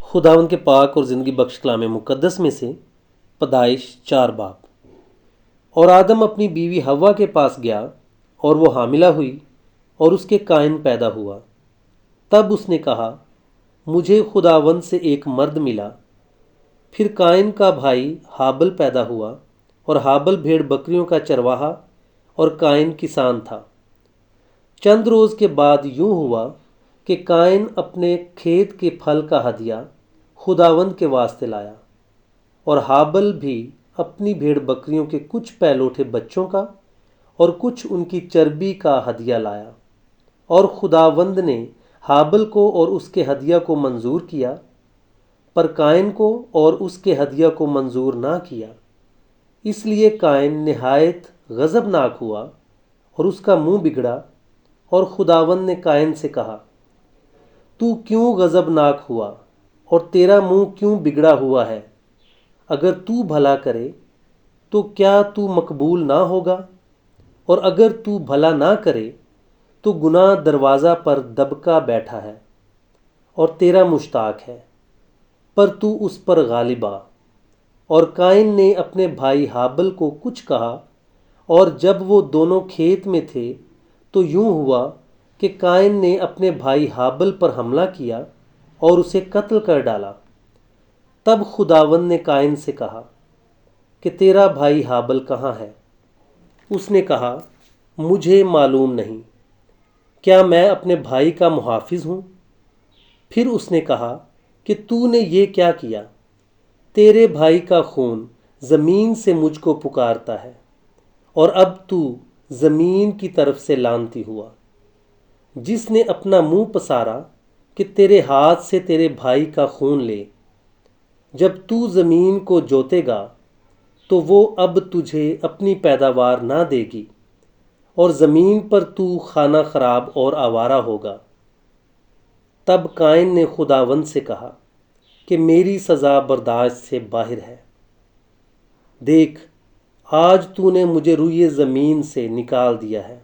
خداوند کے پاک اور زندگی بخش کلام مقدس میں سے پیدائش 4 باب۔ اور آدم اپنی بیوی حوا کے پاس گیا اور وہ حاملہ ہوئی اور اس کے قائن پیدا ہوا۔ تب اس نے کہا، مجھے خداوند سے ایک مرد ملا۔ پھر قائن کا بھائی حابل پیدا ہوا، اور حابل بھیڑ بکریوں کا چرواہا اور قائن کسان تھا۔ چند روز کے بعد یوں ہوا کہ قائن اپنے کھیت کے پھل کا ہدیہ خداوند کے واسطے لایا، اور حابل بھی اپنی بھیڑ بکریوں کے کچھ پہلوٹھے بچوں کا اور کچھ ان کی چربی کا ہدیہ لایا۔ اور خداوند نے حابل کو اور اس کے ہدیہ کو منظور کیا، پر قائن کو اور اس کے ہدیہ کو منظور نہ کیا۔ اس لیے قائن نہایت غضبناک ہوا اور اس کا منہ بگڑا، اور خداوند نے قائن سے کہا، تو کیوں غضبناک ہوا اور تیرا منہ کیوں بگڑا ہوا ہے؟ اگر تو بھلا کرے تو کیا تو مقبول نہ ہوگا؟ اور اگر تو بھلا نہ کرے تو گناہ دروازہ پر دبکا بیٹھا ہے اور تیرا مشتاق ہے، پر تو اس پر غالب آ۔ اور قائن نے اپنے بھائی حابل کو کچھ کہا، اور جب وہ دونوں کھیت میں تھے تو یوں ہوا کہ قائن نے اپنے بھائی حابل پر حملہ کیا اور اسے قتل کر ڈالا۔ تب خداوند نے قائن سے کہا کہ تیرا بھائی حابل کہاں ہے؟ اس نے کہا، مجھے معلوم نہیں، کیا میں اپنے بھائی کا محافظ ہوں؟ پھر اس نے کہا کہ تو نے یہ کیا کیا؟ تیرے بھائی کا خون زمین سے مجھ کو پکارتا ہے، اور اب تو زمین کی طرف سے لعنتی ہوا، جس نے اپنا منہ پسارا کہ تیرے ہاتھ سے تیرے بھائی کا خون لے۔ جب تو زمین کو جوتے گا تو وہ اب تجھے اپنی پیداوار نہ دے گی، اور زمین پر تو خانہ خراب اور آوارہ ہوگا۔ تب قائن نے خداوند سے کہا کہ میری سزا برداشت سے باہر ہے۔ دیکھ، آج تو نے مجھے روئے زمین سے نکال دیا ہے،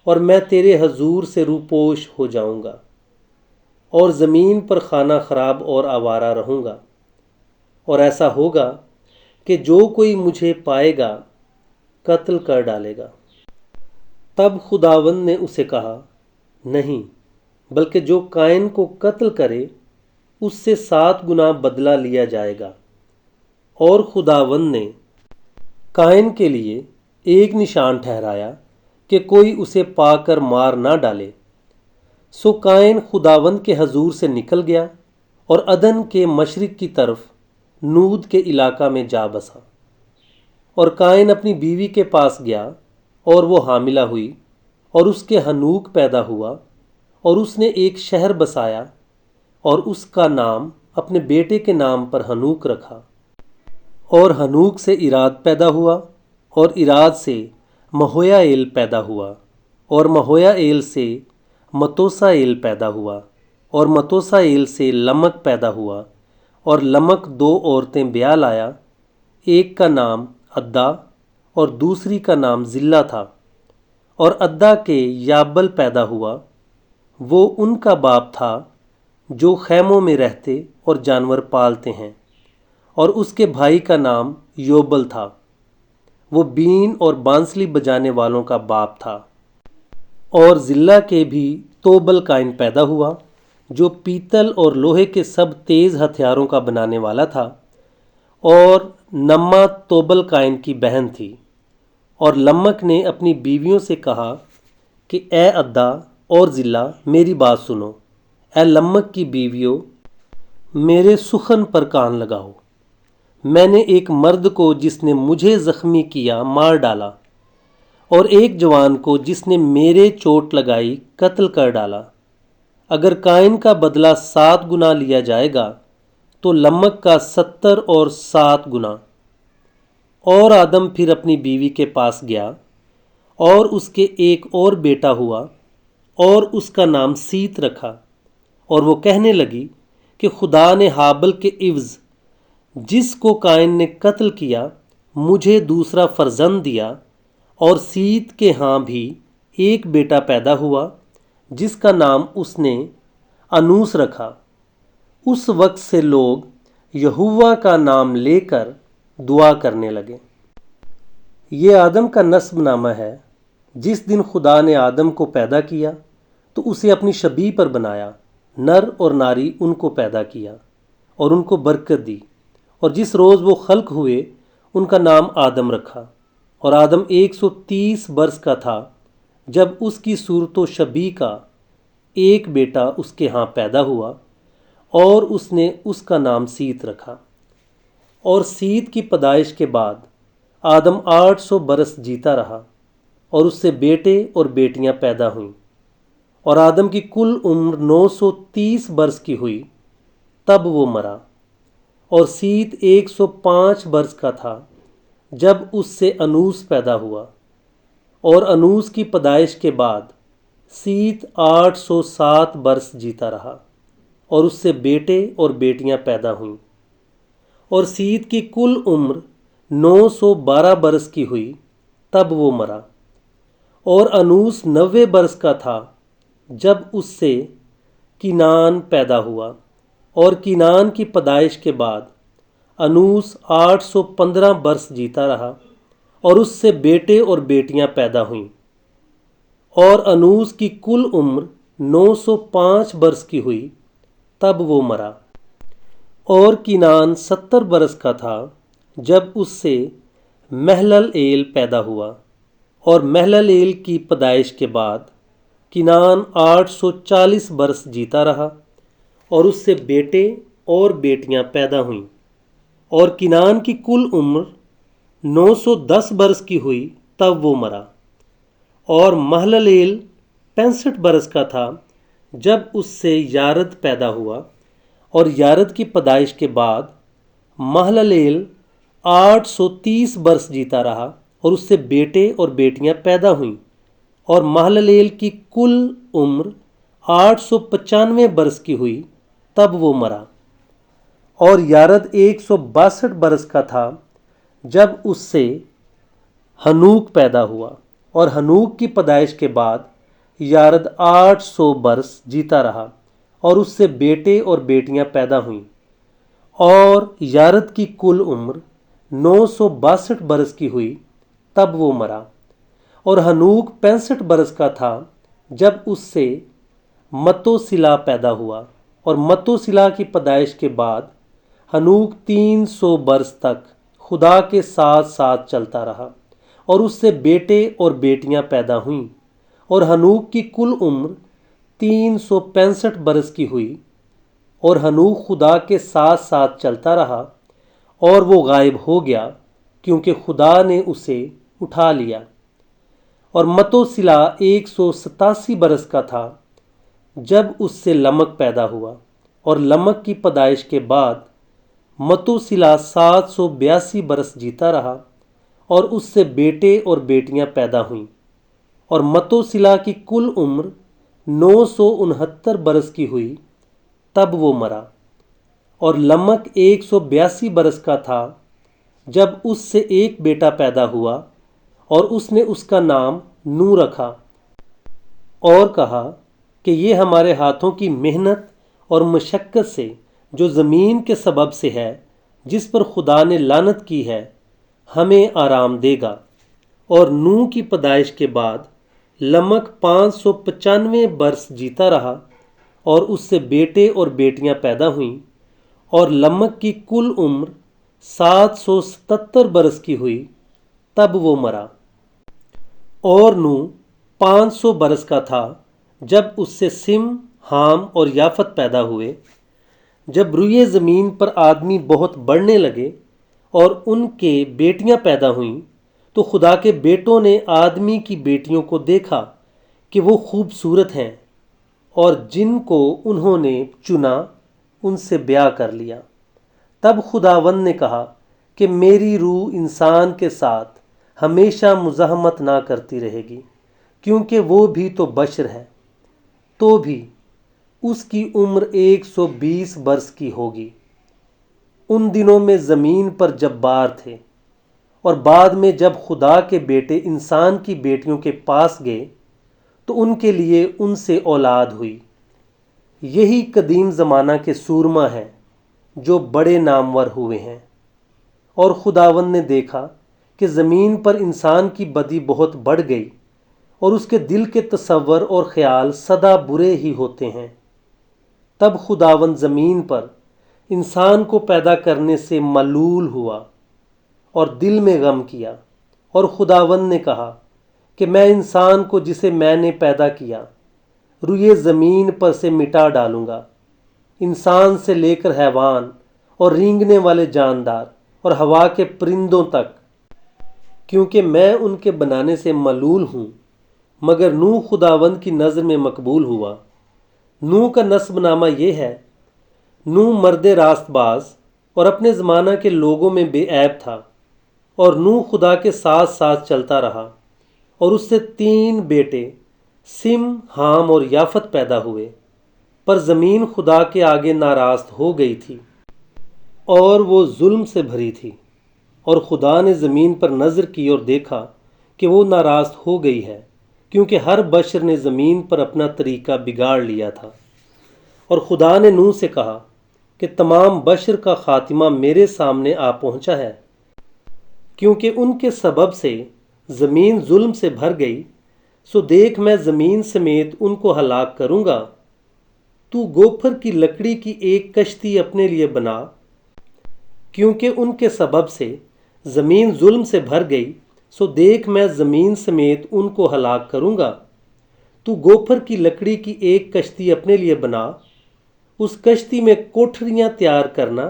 اور میں تیرے حضور سے روپوش ہو جاؤں گا، اور زمین پر خانہ خراب اور آوارہ رہوں گا۔ اور ایسا ہوگا کہ جو کوئی مجھے پائے گا قتل کر ڈالے گا۔ تب خداوند نے اسے کہا، نہیں، بلکہ جو قائن کو قتل کرے اس سے 7 گنا بدلہ لیا جائے گا۔ اور خداوند نے قائن کے لیے ایک نشان ٹھہرایا کہ کوئی اسے پا کر مار نہ ڈالے۔ سو قائن خداوند کے حضور سے نکل گیا اور عدن کے مشرق کی طرف نود کے علاقہ میں جا بسا۔ اور قائن اپنی بیوی کے پاس گیا، اور وہ حاملہ ہوئی، اور اس کے ہنوک پیدا ہوا، اور اس نے ایک شہر بسایا، اور اس کا نام اپنے بیٹے کے نام پر ہنوک رکھا۔ اور ہنوک سے اراد پیدا ہوا، اور اراد سے مہویائیل پیدا ہوا، اور مہویائیل سے متوسائیل پیدا ہوا، اور متوسائیل سے لمک پیدا ہوا، اور لمک 2 عورتیں بیاہ لایا، ایک کا نام عدا اور دوسری کا نام زلہ تھا۔ اور عدا کے یابل پیدا ہوا، وہ ان کا باپ تھا جو خیموں میں رہتے اور جانور پالتے ہیں۔ اور اس کے بھائی کا نام یوبل تھا، وہ بین اور بانسلی بجانے والوں کا باپ تھا۔ اور زلہ کے بھی توبل قائن پیدا ہوا، جو پیتل اور لوہے کے سب تیز ہتھیاروں کا بنانے والا تھا۔ اور نما توبل قائن کی بہن تھی۔ اور لمک نے اپنی بیویوں سے کہا کہ اے عدا اور زلہ، میری بات سنو۔ اے لمک کی بیویوں، میرے سخن پر کان لگاؤ۔ میں نے ایک مرد کو جس نے مجھے زخمی کیا مار ڈالا، اور ایک جوان کو جس نے میرے چوٹ لگائی قتل کر ڈالا۔ اگر قائن کا بدلہ 7 گنا لیا جائے گا تو لمک کا 70 اور 7 گنا۔ اور آدم پھر اپنی بیوی کے پاس گیا، اور اس کے ایک اور بیٹا ہوا، اور اس کا نام سیت رکھا۔ اور وہ کہنے لگی کہ خدا نے حابل کے عوض جس کو قائن نے قتل کیا مجھے دوسرا فرزند دیا، اور سیت کے ہاں بھی ایک بیٹا پیدا ہوا جس کا نام اس نے انوس رکھا۔ اس وقت سے لوگ یہوہ کا نام لے کر دعا کرنے لگے۔ یہ آدم کا نسب نامہ ہے۔ جس دن خدا نے آدم کو پیدا کیا تو اسے اپنی شبیہ پر بنایا، نر اور ناری ان کو پیدا کیا اور ان کو برکت دی، اور جس روز وہ خلق ہوئے ان کا نام آدم رکھا۔ اور آدم 130 برس کا تھا جب اس کی صورت و شبیہ کا ایک بیٹا اس کے ہاں پیدا ہوا، اور اس نے اس کا نام سیت رکھا۔ اور سیت کی پیدائش کے بعد آدم 800 برس جیتا رہا، اور اس سے بیٹے اور بیٹیاں پیدا ہوئیں، اور آدم کی کل عمر 930 برس کی ہوئی، تب وہ مرا۔ اور سیت 105 برس کا تھا جب اس سے انوس پیدا ہوا، اور انوس کی پیدائش کے بعد سیت 807 برس جیتا رہا، اور اس سے بیٹے اور بیٹیاں پیدا ہوئیں، اور سیت کی کل عمر 912 برس کی ہوئی، تب وہ مرا۔ اور انوس 90 برس کا تھا جب اس سے کینان پیدا ہوا، اور کینان کی پیدائش کے بعد انوس 815 برس جیتا رہا، اور اس سے بیٹے اور بیٹیاں پیدا ہوئیں، اور انوس کی کل عمر 905 برس کی ہوئی، تب وہ مرا۔ اور کینان 70 برس کا تھا جب اس سے مہللئیل پیدا ہوا، اور مہللئیل کی پیدائش کے بعد کینان 840 برس جیتا رہا، اور اس سے بیٹے اور بیٹیاں پیدا ہوئیں، اور کینان کی کل عمر 910 برس کی ہوئی، تب وہ مرا۔ اور مہللئیل 65 برس کا تھا جب اس سے یارد پیدا ہوا، اور یارد کی پیدائش کے بعد مہللئیل 830 برس جیتا رہا، اور اس سے بیٹے اور بیٹیاں پیدا ہوئیں، اور مہللئیل کی کل عمر 895 برس کی ہوئی، تب وہ مرا۔ اور یارد 162 برس کا تھا جب اس سے ہنوک پیدا ہوا، اور ہنوک کی پیدائش کے بعد یارد 800 برس جیتا رہا، اور اس سے بیٹے اور بیٹیاں پیدا ہوئیں، اور یارد کی کل عمر 962 برس کی ہوئی، تب وہ مرا۔ اور ہنوک 65 برس کا تھا جب اس سے متوسیلہ پیدا ہوا، اور متوسیلہ کی پیدائش کے بعد ہنوک 300 برس تک خدا کے ساتھ ساتھ چلتا رہا، اور اس سے بیٹے اور بیٹیاں پیدا ہوئیں، اور ہنوک کی کل عمر 365 برس کی ہوئی۔ اور ہنوک خدا کے ساتھ ساتھ چلتا رہا، اور وہ غائب ہو گیا کیونکہ خدا نے اسے اٹھا لیا۔ اور متوسیلہ 187 برس کا تھا جب اس سے لمک پیدا ہوا، اور لمک کی پیدائش کے بعد متوسیلہ 782 برس جیتا رہا، اور اس سے بیٹے اور بیٹیاں پیدا ہوئیں، اور متوسیلہ کی کل عمر 969 برس کی ہوئی، تب وہ مرا۔ اور لمک 182 برس کا تھا جب اس سے ایک بیٹا پیدا ہوا، اور اس نے اس کا نام نوح رکھا، اور کہا کہ یہ ہمارے ہاتھوں کی محنت اور مشقت سے جو زمین کے سبب سے ہے، جس پر خدا نے لعنت کی ہے، ہمیں آرام دے گا۔ اور نوح کی پیدائش کے بعد لمک 595 برس جیتا رہا، اور اس سے بیٹے اور بیٹیاں پیدا ہوئیں، اور لمک کی کل عمر 777 برس کی ہوئی، تب وہ مرا۔ اور نوح 500 برس کا تھا جب اس سے سم، حام اور یافت پیدا ہوئے۔ جب روئے زمین پر آدمی بہت بڑھنے لگے اور ان کے بیٹیاں پیدا ہوئیں، تو خدا کے بیٹوں نے آدمی کی بیٹیوں کو دیکھا کہ وہ خوبصورت ہیں، اور جن کو انہوں نے چنا ان سے بیاہ کر لیا۔ تب خداوند نے کہا کہ میری روح انسان کے ساتھ ہمیشہ مزاحمت نہ کرتی رہے گی، کیونکہ وہ بھی تو بشر ہے، تو بھی اس کی عمر 120 برس کی ہوگی۔ ان دنوں میں زمین پر جبار تھے، اور بعد میں جب خدا کے بیٹے انسان کی بیٹیوں کے پاس گئے تو ان کے لیے ان سے اولاد ہوئی۔ یہی قدیم زمانہ کے سورما ہیں جو بڑے نامور ہوئے ہیں۔ اور خداوند نے دیکھا کہ زمین پر انسان کی بدی بہت بڑھ گئی، اور اس کے دل کے تصور اور خیال سدا برے ہی ہوتے ہیں۔ تب خداوند زمین پر انسان کو پیدا کرنے سے ملول ہوا اور دل میں غم کیا، اور خداوند نے کہا کہ میں انسان کو جسے میں نے پیدا کیا روئے زمین پر سے مٹا ڈالوں گا، انسان سے لے کر حیوان اور رینگنے والے جاندار اور ہوا کے پرندوں تک، کیونکہ میں ان کے بنانے سے ملول ہوں۔ مگر نوح خداوند کی نظر میں مقبول ہوا۔ نوح کا نسب نامہ یہ ہے: نوح مرد راست باز اور اپنے زمانہ کے لوگوں میں بے عیب تھا، اور نوح خدا کے ساتھ ساتھ چلتا رہا، اور اس سے 3 بیٹے سم، حام اور یافت پیدا ہوئے۔ پر زمین خدا کے آگے ناراض ہو گئی تھی، اور وہ ظلم سے بھری تھی، اور خدا نے زمین پر نظر کی اور دیکھا کہ وہ ناراض ہو گئی ہے، کیونکہ ہر بشر نے زمین پر اپنا طریقہ بگاڑ لیا تھا۔ اور خدا نے نوح سے کہا کہ تمام بشر کا خاتمہ میرے سامنے آ پہنچا ہے، کیونکہ ان کے سبب سے زمین ظلم سے بھر گئی، سو دیکھ میں زمین سمیت ان کو ہلاک کروں گا۔ تو گوپھر کی لکڑی کی ایک کشتی اپنے لیے بنا، کیونکہ ان کے سبب سے زمین ظلم سے بھر گئی، سو دیکھ میں زمین سمیت ان کو ہلاک کروں گا۔ تو گوپھر کی لکڑی کی ایک کشتی اپنے لیے بنا، اس کشتی میں کوٹھریاں تیار کرنا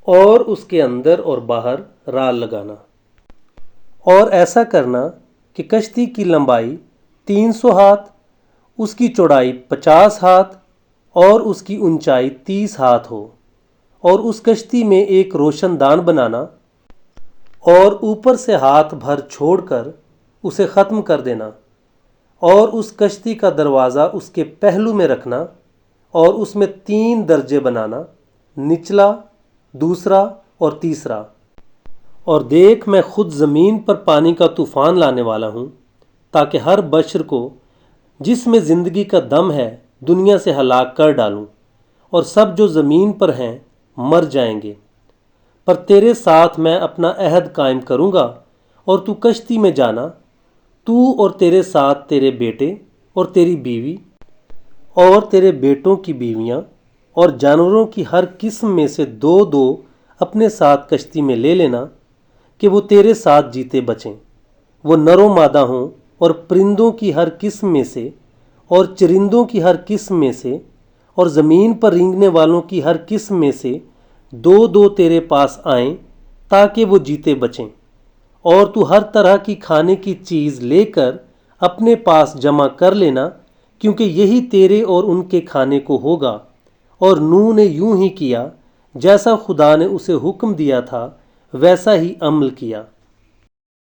اور اس کے اندر اور باہر رال لگانا، اور ایسا کرنا کہ کشتی کی لمبائی 300 ہاتھ، اس کی چوڑائی 50 ہاتھ اور اس کی اونچائی 30 ہاتھ ہو، اور اس کشتی میں ایک روشن دان بنانا، اور اوپر سے ہاتھ بھر چھوڑ کر اسے ختم کر دینا، اور اس کشتی کا دروازہ اس کے پہلو میں رکھنا، اور اس میں 3 درجے بنانا، نچلا، دوسرا اور تیسرا۔ اور دیکھ میں خود زمین پر پانی کا طوفان لانے والا ہوں، تاکہ ہر بشر کو جس میں زندگی کا دم ہے دنیا سے ہلاک کر ڈالوں، اور سب جو زمین پر ہیں مر جائیں گے۔ پر تیرے ساتھ میں اپنا عہد قائم کروں گا، اور تو کشتی میں جانا، تو اور تیرے ساتھ تیرے بیٹے اور تیری بیوی اور تیرے بیٹوں کی بیویاں، اور جانوروں کی ہر قسم میں سے 2 اپنے ساتھ کشتی میں لے لینا، کہ وہ تیرے ساتھ جیتے بچیں، وہ نر و مادہ ہوں، اور پرندوں کی ہر قسم میں سے اور چرندوں کی ہر قسم میں سے اور زمین پر رینگنے والوں کی ہر قسم میں سے 2 تیرے پاس آئیں، تاکہ وہ جیتے بچیں۔ اور تو ہر طرح کی کھانے کی چیز لے کر اپنے پاس جمع کر لینا، کیونکہ یہی تیرے اور ان کے کھانے کو ہوگا۔ اور نوح نے یوں ہی کیا، جیسا خدا نے اسے حکم دیا تھا ویسا ہی عمل کیا۔